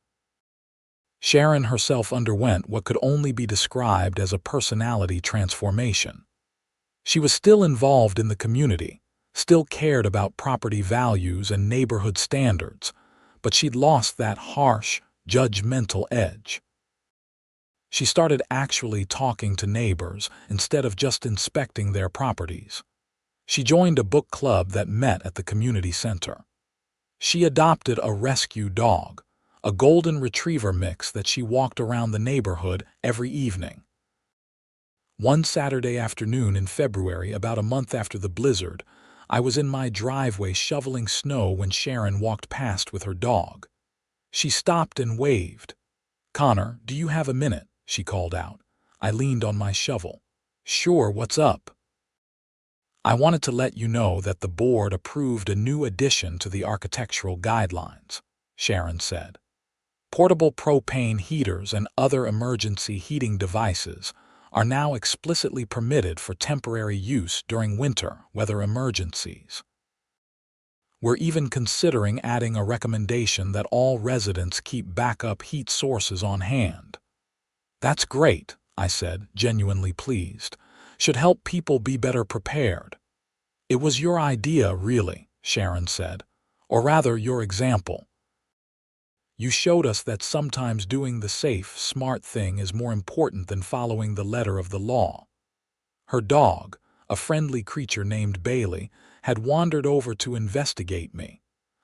Speaker 1: Sharon herself underwent what could only be described as a personality transformation. She was still involved in the community, still cared about property values and neighborhood standards, but she'd lost that harsh, judgmental edge. She started actually talking to neighbors instead of just inspecting their properties. She joined a book club that met at the community center. She adopted a rescue dog, a golden retriever mix that she walked around the neighborhood every evening. One Saturday afternoon in February, about a month after the blizzard, I was in my driveway shoveling snow when Sharon walked past with her dog. She stopped and waved. "Connor, do you have a minute?" she called out. I leaned on my shovel. "Sure, what's up?" "I wanted to let you know that the board approved a new addition to the architectural guidelines," Sharon said. "Portable propane heaters and other emergency heating devices are now explicitly permitted for temporary use during winter weather emergencies. We're even considering adding a recommendation that all residents keep backup heat sources on hand." "That's great," I said, genuinely pleased. "Should help people be better prepared." "It was your idea, really," Sharon said, "or rather your example. You showed us that sometimes doing the safe, smart thing is more important than following the letter of the law." Her dog, a friendly creature named Bailey, had wandered over to investigate me.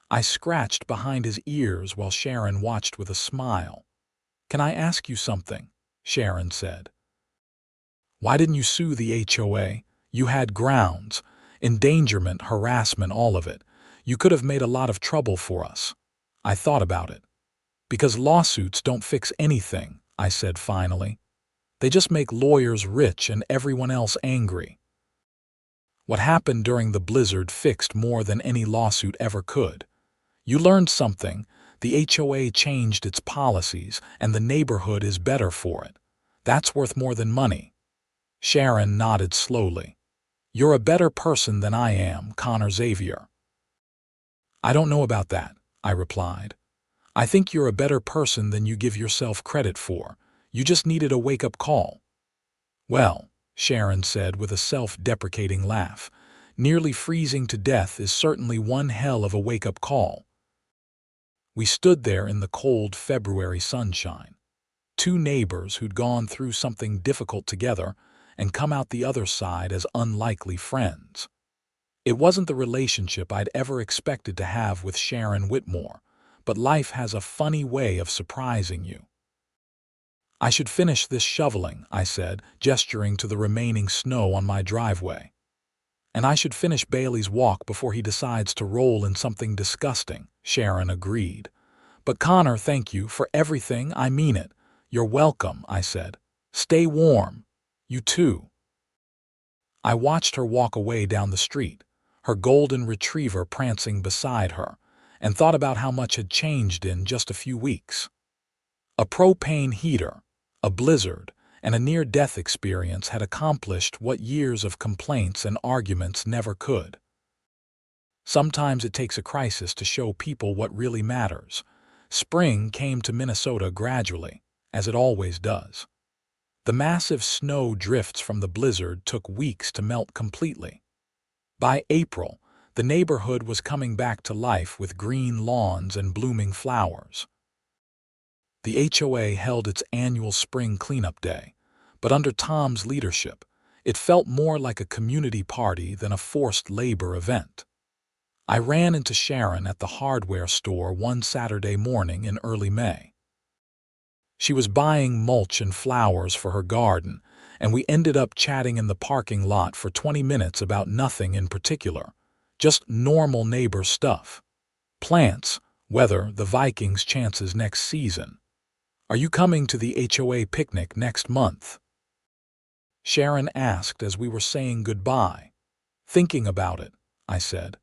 Speaker 1: I scratched behind his ears while Sharon watched with a smile. "Can I ask you something?" Sharon said. "Why didn't you sue the HOA? You had grounds. Endangerment, harassment, all of it. You could have made a lot of trouble for us." I thought about it. "Because lawsuits don't fix anything," I said finally. "They just make lawyers rich and everyone else angry." What happened during the blizzard fixed more than any lawsuit ever could. You learned something. The HOA changed its policies, and the neighborhood is better for it. That's worth more than money. Sharon nodded slowly. "You're a better person than I am, Xavier." "I don't know about that," I replied. "I think you're a better person than you give yourself credit for. You just needed a wake-up call." "Well," Sharon said with a self-deprecating laugh, "nearly freezing to death is certainly one hell of a wake-up call." We stood there in the cold February sunshine. Two neighbors who'd gone through something difficult together and come out the other side as unlikely friends. It wasn't the relationship I'd ever expected to have with Sharon Whitmore, but life has a funny way of surprising you. "I should finish this shoveling," I said, gesturing to the remaining snow on my driveway. "And I should finish Bailey's walk before he decides to roll in something disgusting," Sharon agreed. "But Connor, thank you for everything, I mean it." "You're welcome," I said. "Stay warm. You too." I watched her walk away down the street, her golden retriever prancing beside her, and thought about how much had changed in just a few weeks. A propane heater, a blizzard, and a near-death experience had accomplished what years of complaints and arguments never could. Sometimes it takes a crisis to show people what really matters. Spring came to Minnesota gradually, as it always does. The massive snow drifts from the blizzard took weeks to melt completely. By April, the neighborhood was coming back to life with green lawns and blooming flowers. The HOA held its annual spring cleanup day, but under Tom's leadership, it felt more like a community party than a forced labor event. I ran into Sharon at the hardware store one Saturday morning in early May. She was buying mulch and flowers for her garden, and we ended up chatting in the parking lot for 20 minutes about nothing in particular, just normal neighbor stuff. Plants, weather, the Vikings' chances next season. "Are you coming to the HOA picnic next month?" Sharon asked as we were saying goodbye. "Thinking about it," I said.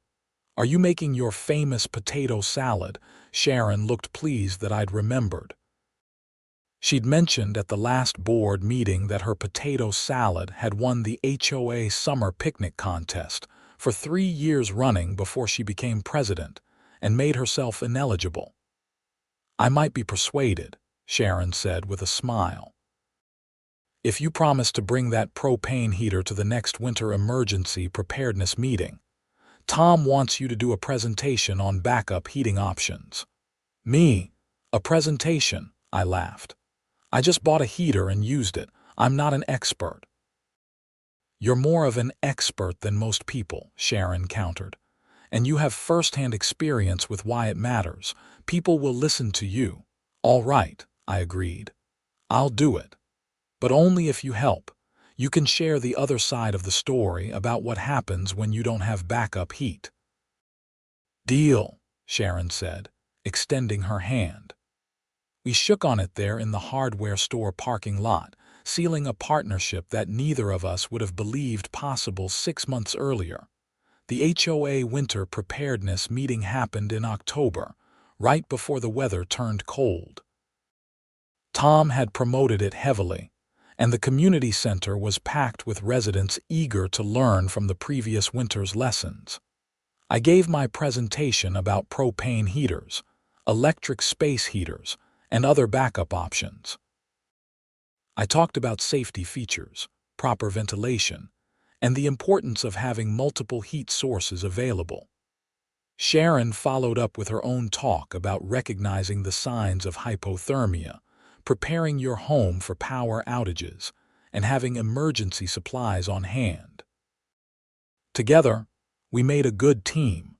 Speaker 1: "Are you making your famous potato salad?" Sharon looked pleased that I'd remembered. She'd mentioned at the last board meeting that her potato salad had won the HOA summer picnic contest for 3 years running before she became president and made herself ineligible. "I might be persuaded," Sharon said with a smile. "If you promise to bring that propane heater to the next winter emergency preparedness meeting. Tom wants you to do a presentation on backup heating options." "Me? A presentation?" I laughed. "I just bought a heater and used it. I'm not an expert." "You're more of an expert than most people," Sharon countered. "And you have first-hand experience with why it matters. People will listen to you." "All right," I agreed. "I'll do it. But only if you help. You can share the other side of the story about what happens when you don't have backup heat." "Deal," Sharon said, extending her hand. We shook on it there in the hardware store parking lot, sealing a partnership that neither of us would have believed possible 6 months earlier. The HOA winter preparedness meeting happened in October, right before the weather turned cold. Tom had promoted it heavily, and the community center was packed with residents eager to learn from the previous winter's lessons. I gave my presentation about propane heaters, electric space heaters, and other backup options. I talked about safety features, proper ventilation, and the importance of having multiple heat sources available. Sharon followed up with her own talk about recognizing the signs of hypothermia, preparing your home for power outages, and having emergency supplies on hand. Together, we made a good team.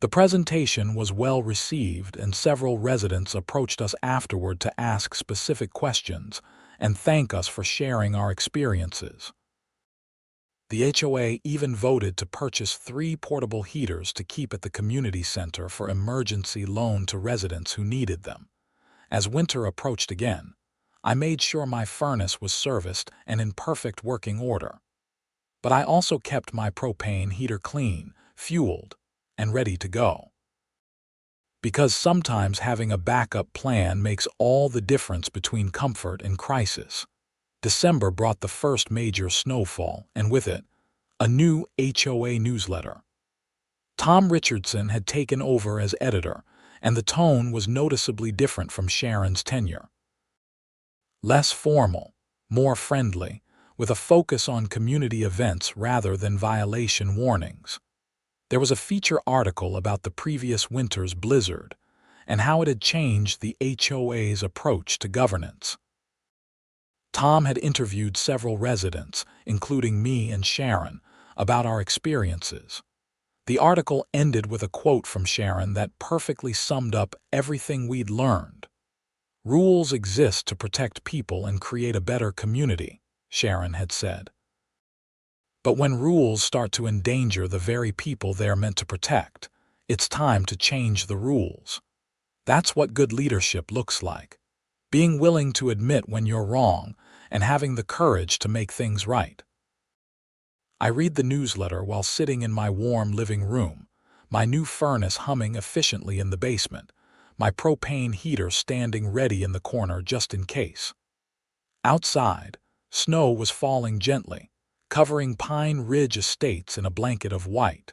Speaker 1: The presentation was well received, and several residents approached us afterward to ask specific questions and thank us for sharing our experiences. The HOA even voted to purchase 3 portable heaters to keep at the community center for emergency loan to residents who needed them. As winter approached again, I made sure my furnace was serviced and in perfect working order. But I also kept my propane heater clean, fueled, and ready to go. Because sometimes having a backup plan makes all the difference between comfort and crisis. December brought the first major snowfall, and with it, a new HOA newsletter. Tom Richardson had taken over as editor, and the tone was noticeably different from Sharon's tenure. Less formal, more friendly, with a focus on community events rather than violation warnings. There was a feature article about the previous winter's blizzard and how it had changed the HOA's approach to governance. Tom had interviewed several residents, including me and Sharon, about our experiences. The article ended with a quote from Sharon that perfectly summed up everything we'd learned. "Rules exist to protect people and create a better community," Sharon had said. "But when rules start to endanger the very people they're meant to protect, it's time to change the rules. That's what good leadership looks like. Being willing to admit when you're wrong and having the courage to make things right." I read the newsletter while sitting in my warm living room, my new furnace humming efficiently in the basement, my propane heater standing ready in the corner just in case. Outside, snow was falling gently, covering Pine Ridge Estates in a blanket of white.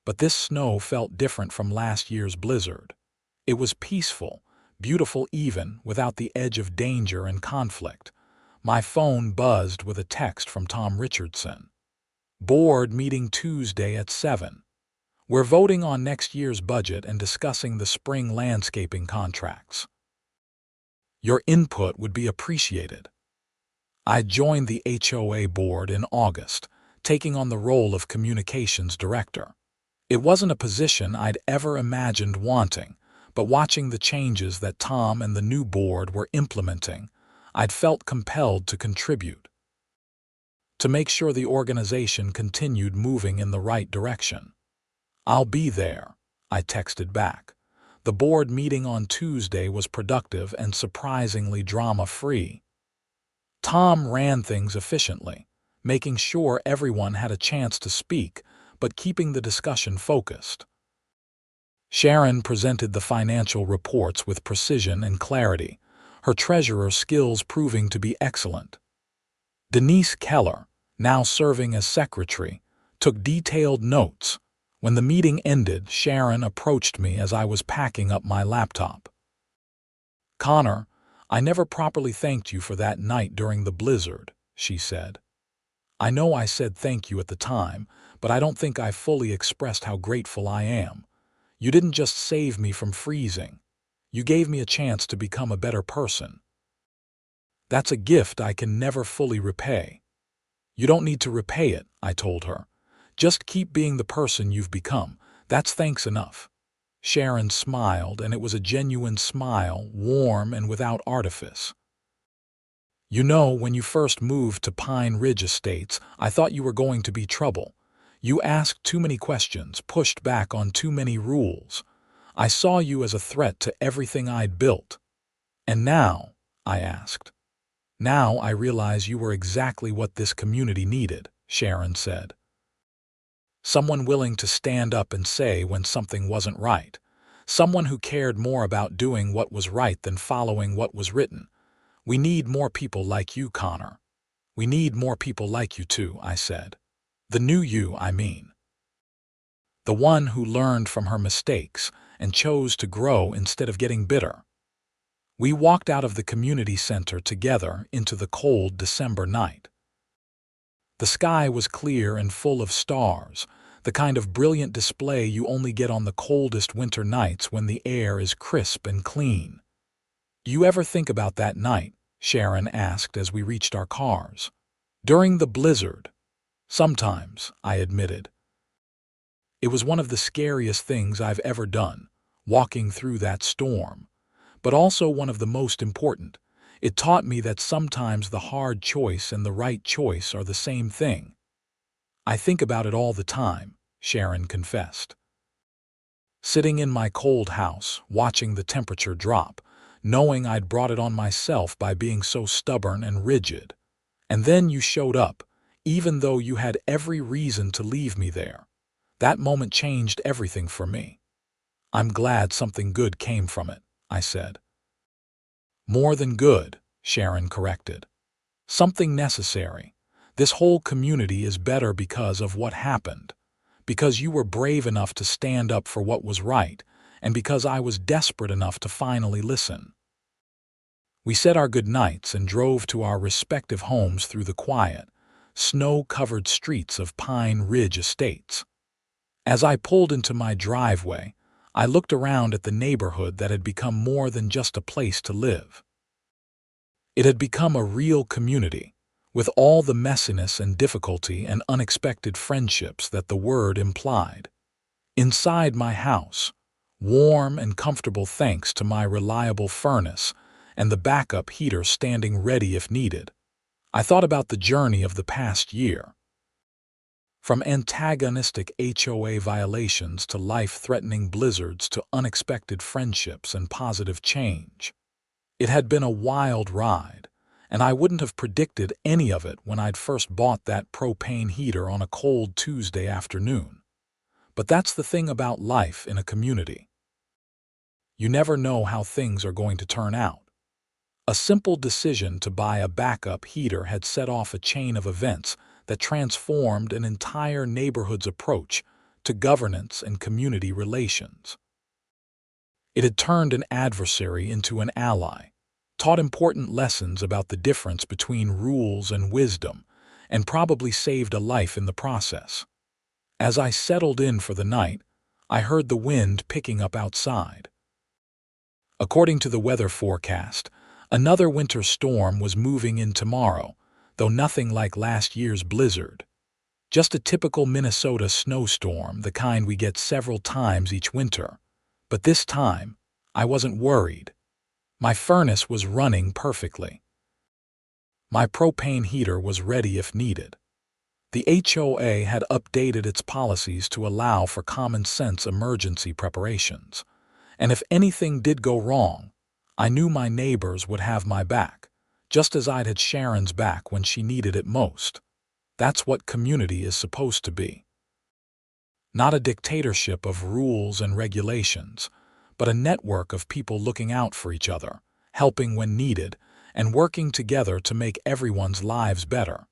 Speaker 1: But this snow felt different from last year's blizzard. It was peaceful, beautiful even without the edge of danger and conflict. My phone buzzed with a text from Tom Richardson. "Board meeting Tuesday at 7. We're voting on next year's budget and discussing the spring landscaping contracts. Your input would be appreciated." I joined the HOA board in August, taking on the role of communications director. It wasn't a position I'd ever imagined wanting, but watching the changes that Tom and the new board were implementing, I'd felt compelled to contribute. To make sure the organization continued moving in the right direction. "I'll be there," I texted back. The board meeting on Tuesday was productive and surprisingly drama-free. Tom ran things efficiently, making sure everyone had a chance to speak, but keeping the discussion focused. Sharon presented the financial reports with precision and clarity, her treasurer skills proving to be excellent. Denise Keller, now serving as secretary, took detailed notes. When the meeting ended, Sharon approached me as I was packing up my laptop. "Connor, I never properly thanked you for that night during the blizzard," she said. "I know I said thank you at the time, but I don't think I fully expressed how grateful I am. You didn't just save me from freezing. You gave me a chance to become a better person. That's a gift I can never fully repay." "You don't need to repay it," I told her. "Just keep being the person you've become. That's thanks enough." Sharon smiled, and it was a genuine smile, warm and without artifice. "You know, when you first moved to Pine Ridge Estates, I thought you were going to be trouble. You asked too many questions, pushed back on too many rules. I saw you as a threat to everything I'd built. And now," I asked. "Now I realize you were exactly what this community needed," Sharon said. "Someone willing to stand up and say when something wasn't right. Someone who cared more about doing what was right than following what was written. We need more people like you, Connor." "We need more people like you too," I said. "The new you, I mean. The one who learned from her mistakes and chose to grow instead of getting bitter." We walked out of the community center together into the cold December night. The sky was clear and full of stars, the kind of brilliant display you only get on the coldest winter nights when the air is crisp and clean. "You ever think about that night?" Sharon asked as we reached our cars. "During the blizzard?" "Sometimes," I admitted. It was one of the scariest things I've ever done, walking through that storm, but also one of the most important. It taught me that sometimes the hard choice and the right choice are the same thing. I think about it all the time, Sharon confessed. Sitting in my cold house, watching the temperature drop, knowing I'd brought it on myself by being so stubborn and rigid. And then you showed up, even though you had every reason to leave me there. That moment changed everything for me. I'm glad something good came from it, I said. More than good, Sharon corrected. Something necessary. This whole community is better because of what happened. Because you were brave enough to stand up for what was right, and because I was desperate enough to finally listen. We said our goodnights and drove to our respective homes through the quiet, snow-covered streets of Pine Ridge Estates. As I pulled into my driveway, I looked around at the neighborhood that had become more than just a place to live. It had become a real community, with all the messiness and difficulty and unexpected friendships that the word implied. Inside my house, warm and comfortable thanks to my reliable furnace and the backup heater standing ready if needed, I thought about the journey of the past year. From antagonistic HOA violations to life-threatening blizzards to unexpected friendships and positive change. It had been a wild ride, and I wouldn't have predicted any of it when I'd first bought that propane heater on a cold Tuesday afternoon. But that's the thing about life in a community. You never know how things are going to turn out. A simple decision to buy a backup heater had set off a chain of events that transformed an entire neighborhood's approach to governance and community relations. It had turned an adversary into an ally, taught important lessons about the difference between rules and wisdom, and probably saved a life in the process. As I settled in for the night, I heard the wind picking up outside. According to the weather forecast, another winter storm was moving in tomorrow, though nothing like last year's blizzard. Just a typical Minnesota snowstorm, the kind we get several times each winter. But this time, I wasn't worried. My furnace was running perfectly. My propane heater was ready if needed. The HOA had updated its policies to allow for common-sense emergency preparations. And if anything did go wrong, I knew my neighbors would have my back, just as I'd had Sharon's back when she needed it most. That's what community is supposed to be. Not a dictatorship of rules and regulations, but a network of people looking out for each other, helping when needed, and working together to make everyone's lives better.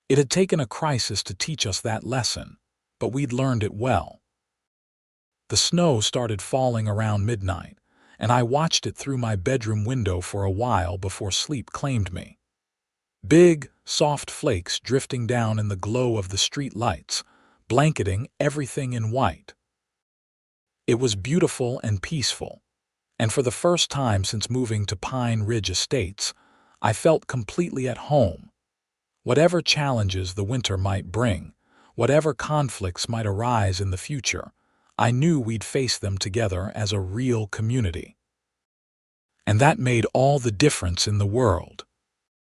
Speaker 1: It had taken a crisis to teach us that lesson, but we'd learned it well. The snow started falling around midnight, and I watched it through my bedroom window for a while before sleep claimed me. Big, soft flakes drifting down in the glow of the street lights, blanketing everything in white. It was beautiful and peaceful, and for the first time since moving to Pine Ridge Estates, I felt completely at home. Whatever challenges the winter might bring, whatever conflicts might arise in the future, I knew we'd face them together as a real community. And that made all the difference in the world.